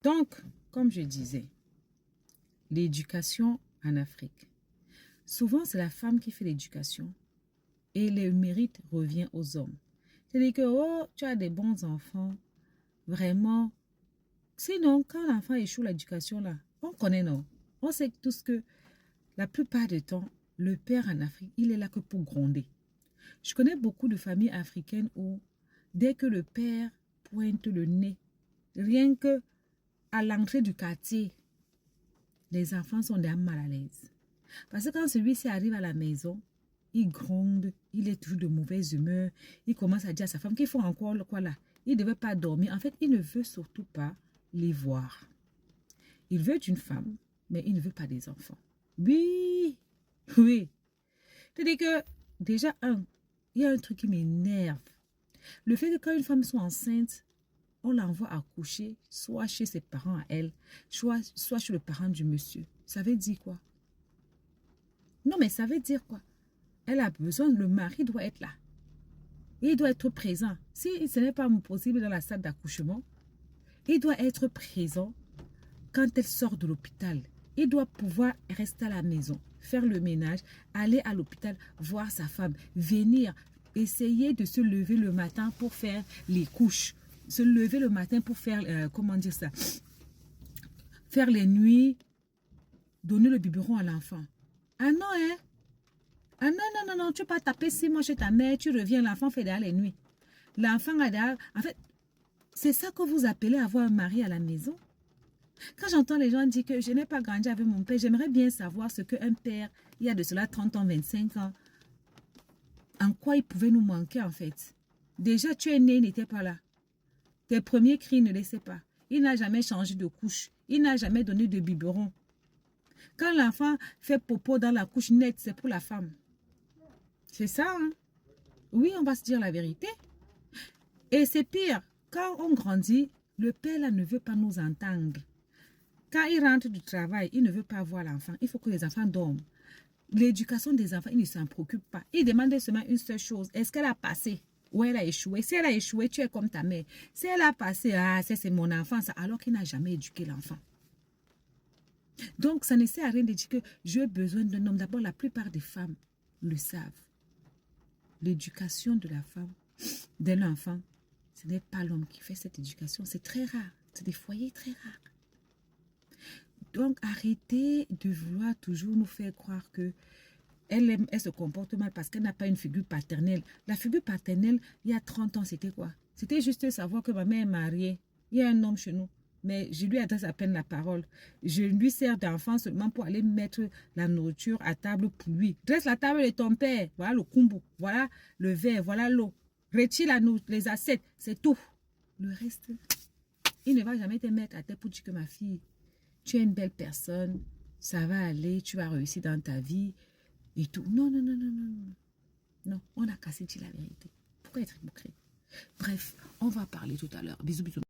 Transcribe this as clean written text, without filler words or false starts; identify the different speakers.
Speaker 1: Donc, comme je disais, l'éducation en Afrique. Souvent, c'est la femme qui fait l'éducation et le mérite revient aux hommes. C'est-à-dire que, oh, tu as des bons enfants, vraiment. Sinon, quand l'enfant échoue l'éducation, là, on connaît, non? On sait tous que la plupart du temps, le père en Afrique, il est là que pour gronder. Je connais beaucoup de familles africaines où, dès que le père pointe le nez, rien que à l'entrée du quartier, les enfants sont déjà mal à l'aise. Parce que quand celui-ci arrive à la maison, il gronde, il est toujours de mauvaise humeur, il commence à dire à sa femme qu'il faut encore quoi là. Il ne devait pas dormir. En fait, il ne veut surtout pas les voir. Il veut une femme, mais il ne veut pas des enfants. Oui, oui. C'est-à-dire que, déjà, il y a un truc qui m'énerve. Le fait que quand une femme soit enceinte, on l'envoie accoucher, soit chez ses parents à elle, soit chez le parent du monsieur. Ça veut dire quoi? Non, mais ça veut dire quoi? Elle a besoin, le mari doit être là. Il doit être présent. Si ce n'est pas possible dans la salle d'accouchement, il doit être présent quand elle sort de l'hôpital. Il doit pouvoir rester à la maison, faire le ménage, aller à l'hôpital, voir sa femme, venir, essayer de se lever le matin pour faire les couches, se lever le matin pour faire, comment dire ça, faire les nuits, donner le biberon à l'enfant. Ah non, hein? Ah non, non, non, non, tu ne peux pas taper 6 mois chez ta mère, tu reviens, l'enfant fait derrière les nuits. L'enfant a derrière... En fait, c'est ça que vous appelez avoir un mari à la maison? Quand j'entends les gens dire que je n'ai pas grandi avec mon père, j'aimerais bien savoir ce qu'un père, il y a de cela 30 ans, 25 ans, en quoi il pouvait nous manquer en fait. Déjà, tu es né, il n'était pas là. Tes premiers cris ne laissaient pas. Il n'a jamais changé de couche. Il n'a jamais donné de biberon. Quand l'enfant fait popo dans la couche nette, c'est pour la femme. C'est ça, hein? Oui, on va se dire la vérité. Et c'est pire, quand on grandit, le père là ne veut pas nous entendre. Quand il rentre du travail, il ne veut pas voir l'enfant. Il faut que les enfants dorment. L'éducation des enfants, il ne s'en préoccupe pas. Il demande seulement une seule chose. Est-ce qu'elle a passé ou elle a échoué? Si elle a échoué, tu es comme ta mère. Si elle a passé, ah, c'est mon enfant, ça, alors qu'il n'a jamais éduqué l'enfant. Donc, ça ne sert à rien de dire que j'ai besoin d'un homme. D'abord, la plupart des femmes le savent. L'éducation de la femme, de l'enfant, ce n'est pas l'homme qui fait cette éducation. C'est très rare. C'est des foyers très rares. Donc, arrêtez de vouloir toujours nous faire croire que elle se comporte mal parce qu'elle n'a pas une figure paternelle. La figure paternelle, il y a 30 ans, c'était quoi? C'était juste savoir que ma mère est mariée. Il y a un homme chez nous. Mais je lui adresse à peine la parole. Je lui sers d'enfant seulement pour aller mettre la nourriture à table pour lui. Dresse la table de ton père. Voilà le kumbu. Voilà le verre. Voilà l'eau. Retire les assiettes. C'est tout. Le reste, il ne va jamais te mettre à tête pour dire que ma fille, tu es une belle personne. Ça va aller. Tu vas réussir dans ta vie. Et tout. Non, non, non, non, non, non. Non, on a cassé dire la vérité. Pourquoi être hypocrite? Bref, on va parler tout à l'heure. Bisous, bisous.